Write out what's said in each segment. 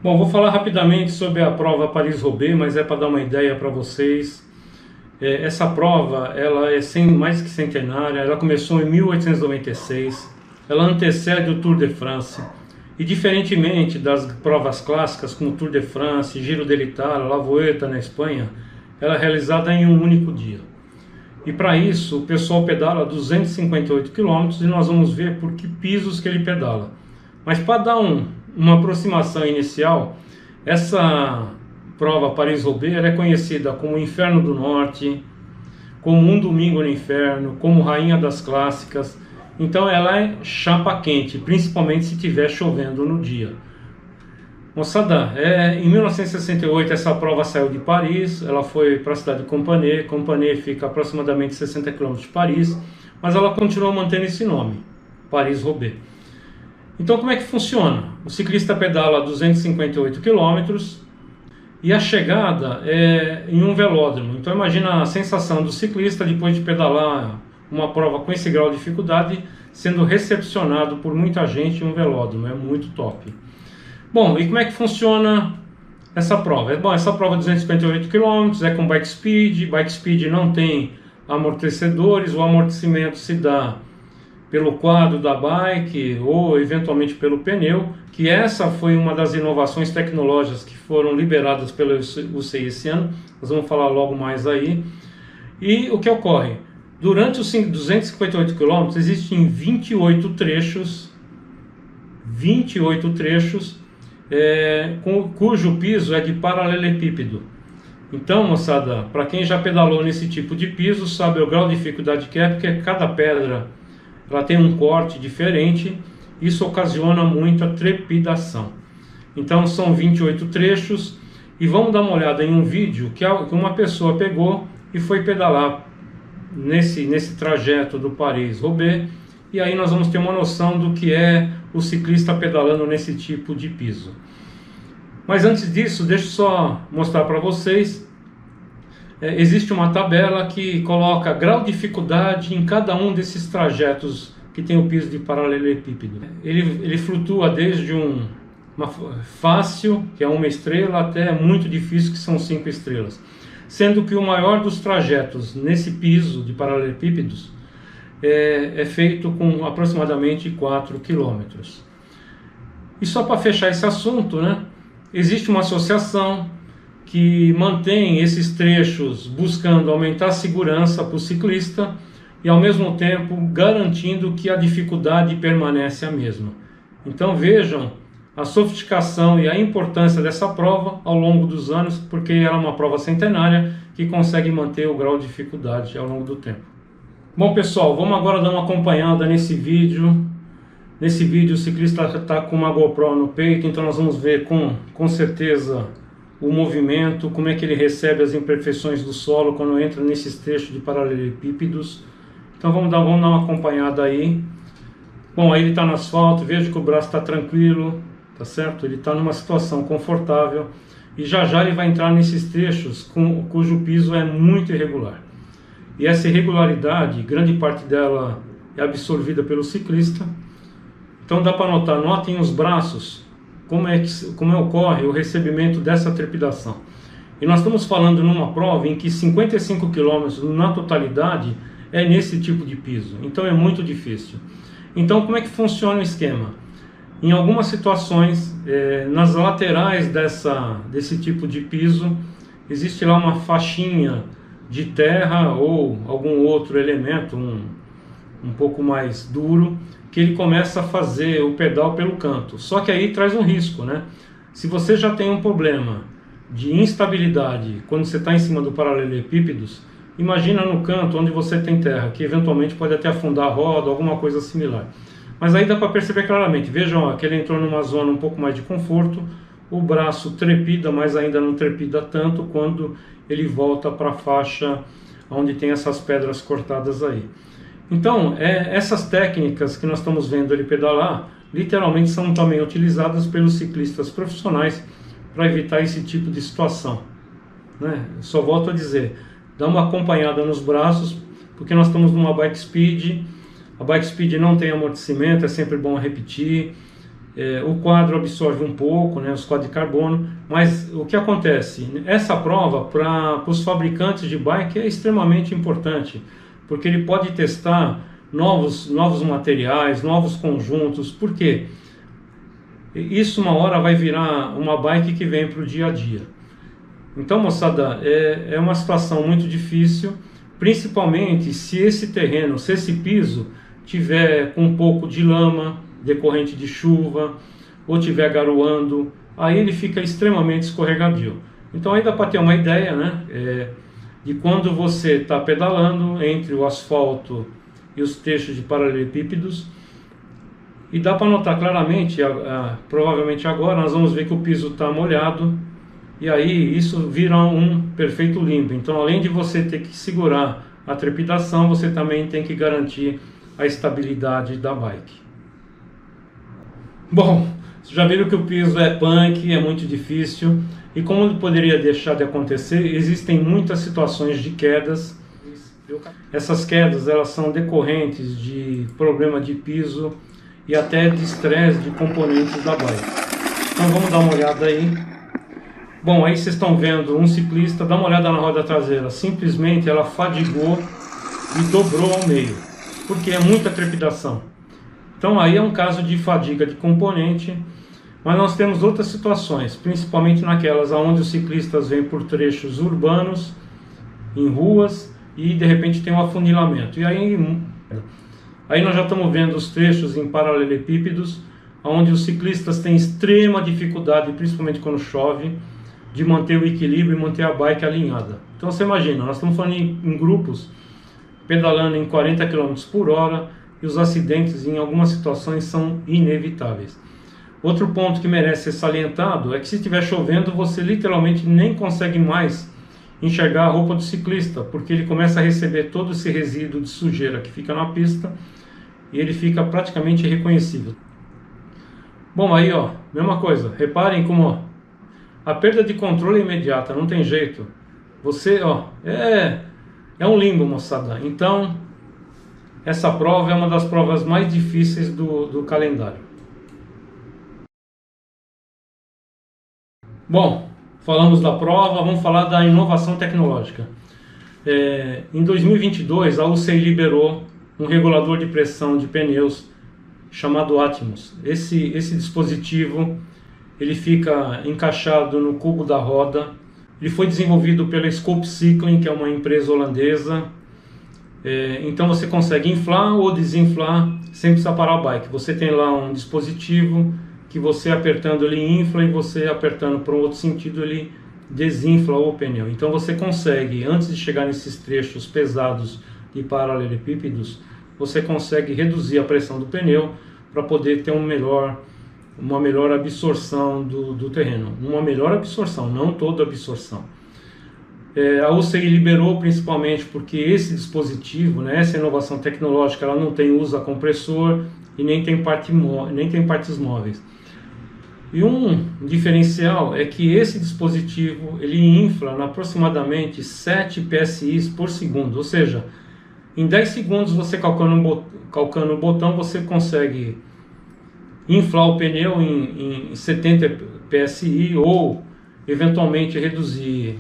Bom, vou falar rapidamente sobre a prova Paris-Roubaix, mas é para dar uma ideia para vocês. Essa prova ela é mais que centenária, ela começou em 1896, ela antecede o Tour de France. E diferentemente das provas clássicas como o Tour de France, Giro dell'Italia, La Vuelta na Espanha, ela é realizada em um único dia. E para isso o pessoal pedala 258 km e nós vamos ver por que pisos que ele pedala. Mas para dar uma aproximação inicial, essa prova Paris-Roubaix é conhecida como Inferno do Norte, como Um Domingo no Inferno, como Rainha das Clássicas. Então ela é chapa quente, principalmente se estiver chovendo no dia. Moçada, em 1968 essa prova saiu de Paris, ela foi para a cidade de Compiègne. Compiègne fica aproximadamente 60 km de Paris, mas ela continua mantendo esse nome, Paris-Roubaix. Então como é que funciona? O ciclista pedala 258 km e a chegada é em um velódromo. Então imagina a sensação do ciclista depois de pedalar uma prova com esse grau de dificuldade, sendo recepcionado por muita gente em um velódromo. É muito top. Bom, e como é que funciona essa prova? Bom, essa prova é 258 km, é com bike speed. Bike speed não tem amortecedores, o amortecimento se dá pelo quadro da bike ou eventualmente pelo pneu, que essa foi uma das inovações tecnológicas que foram liberadas pelo UCI esse ano. Nós vamos falar logo mais aí. E o que ocorre? Durante os 258 km existem 28 trechos, cujo piso é de paralelepípedo. Então, moçada, para quem já pedalou nesse tipo de piso, sabe o grau de dificuldade que é, porque cada pedra ela tem um corte diferente, isso ocasiona muita trepidação. Então são 28 trechos e vamos dar uma olhada em um vídeo que uma pessoa pegou e foi pedalar nesse trajeto do Paris-Roubaix, e aí nós vamos ter uma noção do que é o ciclista pedalando nesse tipo de piso. Mas antes disso, deixa eu só mostrar para vocês. Existe uma tabela que coloca grau de dificuldade em cada um desses trajetos que tem o piso de paralelepípedo. Ele flutua desde uma fácil, que é 1 estrela, até muito difícil, que são 5 estrelas. Sendo que o maior dos trajetos nesse piso de paralelepípedos é feito com aproximadamente 4 km. E só para fechar esse assunto, existe uma associação que mantém esses trechos buscando aumentar a segurança para o ciclista e ao mesmo tempo garantindo que a dificuldade permanece a mesma. Então vejam a sofisticação e a importância dessa prova ao longo dos anos, porque ela é uma prova centenária que consegue manter o grau de dificuldade ao longo do tempo. Bom pessoal, vamos agora dar uma acompanhada nesse vídeo. Nesse vídeo o ciclista está com uma GoPro no peito, então nós vamos ver com certeza o movimento, como é que ele recebe as imperfeições do solo quando entra nesses trechos de paralelepípedos. Então vamos dar uma acompanhada aí. Bom, aí ele está no asfalto, veja que o braço está tranquilo, tá certo? Ele está numa situação confortável e já já ele vai entrar nesses trechos cujo piso é muito irregular. E essa irregularidade, grande parte dela é absorvida pelo ciclista. Então dá para notar, notem os braços, como ocorre o recebimento dessa trepidação. E nós estamos falando numa prova em que 55 km na totalidade é nesse tipo de piso, então é muito difícil. Então como é que funciona o esquema? Em algumas situações, nas laterais desse tipo de piso, existe lá uma faixinha de terra ou algum outro elemento, um pouco mais duro, que ele começa a fazer o pedal pelo canto. Só que aí traz um risco, Se você já tem um problema de instabilidade quando você está em cima do paralelepípedos, imagina no canto onde você tem terra, que eventualmente pode até afundar a roda, alguma coisa similar. Mas aí dá para perceber claramente. Vejam que ele entrou numa zona um pouco mais de conforto, o braço trepida, mas ainda não trepida tanto quando ele volta para a faixa onde tem essas pedras cortadas aí. Então, essas técnicas que nós estamos vendo ele pedalar, literalmente são também utilizadas pelos ciclistas profissionais para evitar esse tipo de situação. Só volto a dizer, dá uma acompanhada nos braços, porque nós estamos numa bike speed. A bike speed não tem amortecimento, é sempre bom repetir. O quadro absorve um pouco, né, os quadros de carbono, mas o que acontece? Essa prova para os fabricantes de bike é extremamente importante, porque ele pode testar novos materiais, novos conjuntos. Por quê? Isso uma hora vai virar uma bike que vem para o dia a dia. Então, moçada, é uma situação muito difícil, principalmente se esse terreno, se esse piso tiver com um pouco de lama decorrente de chuva, ou tiver garoando, aí ele fica extremamente escorregadio. Então aí dá para ter uma ideia, né, de quando você está pedalando entre o asfalto e os trechos de paralelepípedos, e dá para notar claramente, provavelmente agora nós vamos ver que o piso está molhado, e aí isso vira um perfeito limbo. Então, além de você ter que segurar a trepidação, você também tem que garantir a estabilidade da bike. Bom, vocês já viram que o piso é punk, é muito difícil, e como ele poderia deixar de acontecer, existem muitas situações de quedas. Essas quedas, elas são decorrentes de problema de piso e até de estresse de componentes da bike. Então vamos dar uma olhada aí. Bom, aí vocês estão vendo um ciclista, dá uma olhada na roda traseira, simplesmente ela fadigou e dobrou ao meio, porque é muita trepidação. Então aí é um caso de fadiga de componente, mas nós temos outras situações, principalmente naquelas onde os ciclistas vêm por trechos urbanos, em ruas, e de repente tem um afunilamento. E aí nós já estamos vendo os trechos em paralelepípedos, onde os ciclistas têm extrema dificuldade, principalmente quando chove, de manter o equilíbrio e manter a bike alinhada. Então você imagina, nós estamos falando em grupos, pedalando em 40 km por hora, e os acidentes em algumas situações são inevitáveis. Outro ponto que merece ser salientado é que se estiver chovendo, você literalmente nem consegue mais enxergar a roupa do ciclista, porque ele começa a receber todo esse resíduo de sujeira que fica na pista e ele fica praticamente irreconhecível. Bom, aí ó, mesma coisa, reparem como a perda de controle é imediata, não tem jeito. Você, é um limbo, moçada. Então, essa prova é uma das provas mais difíceis do calendário. Bom, falamos da prova, vamos falar da inovação tecnológica. Em 2022, a UCI liberou um regulador de pressão de pneus chamado Atmos. Esse dispositivo ele fica encaixado no cubo da roda. Ele foi desenvolvido pela Scope Cycling, que é uma empresa holandesa. Então você consegue inflar ou desinflar sem precisar parar a bike. Você tem lá um dispositivo que você apertando ele infla e você apertando para um outro sentido ele desinfla o pneu. Então você consegue, antes de chegar nesses trechos pesados de paralelepípedos, você consegue reduzir a pressão do pneu para poder ter uma melhor absorção do terreno. Uma melhor absorção, não toda absorção. A UCI liberou principalmente porque esse dispositivo, né, essa inovação tecnológica, ela não tem uso a compressor e nem tem partes móveis. E um diferencial é que esse dispositivo ele infla na aproximadamente 7 PSI por segundo, ou seja, em 10 segundos você calcando o botão você consegue inflar o pneu em 70 PSI ou eventualmente reduzir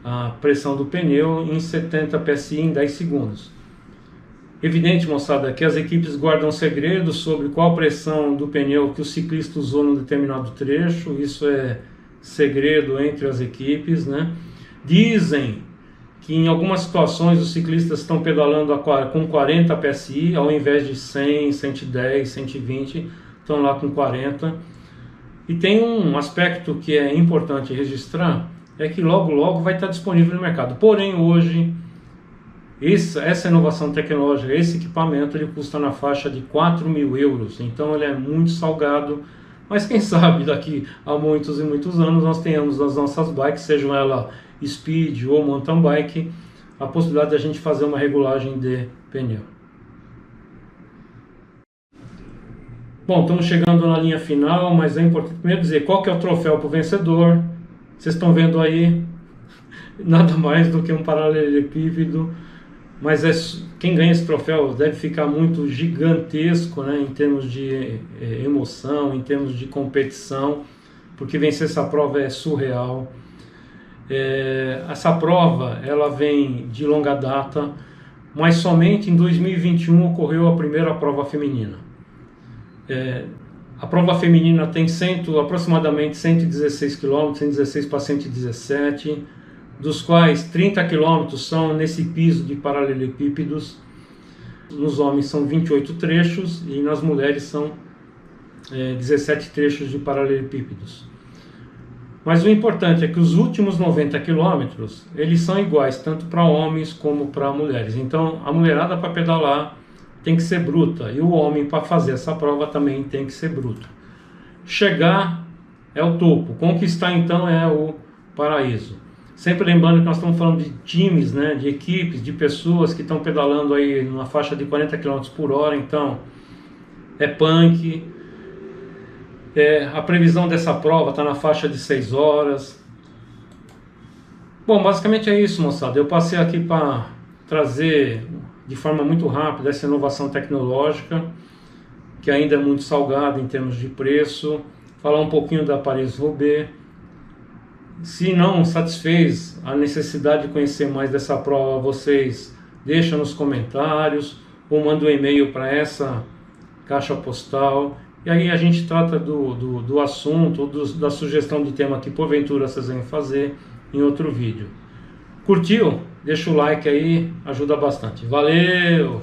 a pressão do pneu em 70 PSI em 10 segundos. Evidente, moçada, que as equipes guardam segredos sobre qual pressão do pneu que o ciclista usou num determinado trecho. Isso é segredo entre as equipes, né? Dizem que em algumas situações os ciclistas estão pedalando com 40 PSI ao invés de 100, 110, 120, estão lá com 40. E tem um aspecto que é importante registrar, é que logo vai estar disponível no mercado. Porém, hoje, essa inovação tecnológica, esse equipamento, ele custa na faixa de 4.000 euros. Então ele é muito salgado, mas quem sabe daqui a muitos e muitos anos nós tenhamos nas nossas bikes, sejam ela speed ou mountain bike, a possibilidade de a gente fazer uma regulagem de pneu. Bom, estamos chegando na linha final, mas é importante primeiro dizer qual que é o troféu para o vencedor. Vocês estão vendo aí, nada mais do que um paralelepípedo mas quem ganha esse troféu deve ficar muito gigantesco, né, em termos de emoção, em termos de competição, porque vencer essa prova é surreal. Essa prova ela vem de longa data, mas somente em 2021 ocorreu a primeira prova feminina. A prova feminina tem aproximadamente 116 km, 116 para 117, dos quais 30 km são nesse piso de paralelepípedos. Nos homens são 28 trechos e nas mulheres são 17 trechos de paralelepípedos. Mas o importante é que os últimos 90 quilômetros, eles são iguais, tanto para homens como para mulheres. Então, a mulherada para pedalar tem que ser bruta, e o homem para fazer essa prova também tem que ser bruto. Chegar é o topo, conquistar então é o paraíso. Sempre lembrando que nós estamos falando de times, né, de equipes, de pessoas que estão pedalando aí numa faixa de 40 km por hora, então é punk. A previsão dessa prova está na faixa de 6 horas. Bom, basicamente é isso, moçada. Eu passei aqui para trazer de forma muito rápida essa inovação tecnológica, que ainda é muito salgada em termos de preço. Falar um pouquinho da Paris-Roubaix. Se não satisfez a necessidade de conhecer mais dessa prova, vocês deixam nos comentários ou mandam um e-mail para essa caixa postal. E aí a gente trata do assunto, da sugestão de tema que porventura vocês vão fazer em outro vídeo. Curtiu? Deixa o like aí, ajuda bastante. Valeu!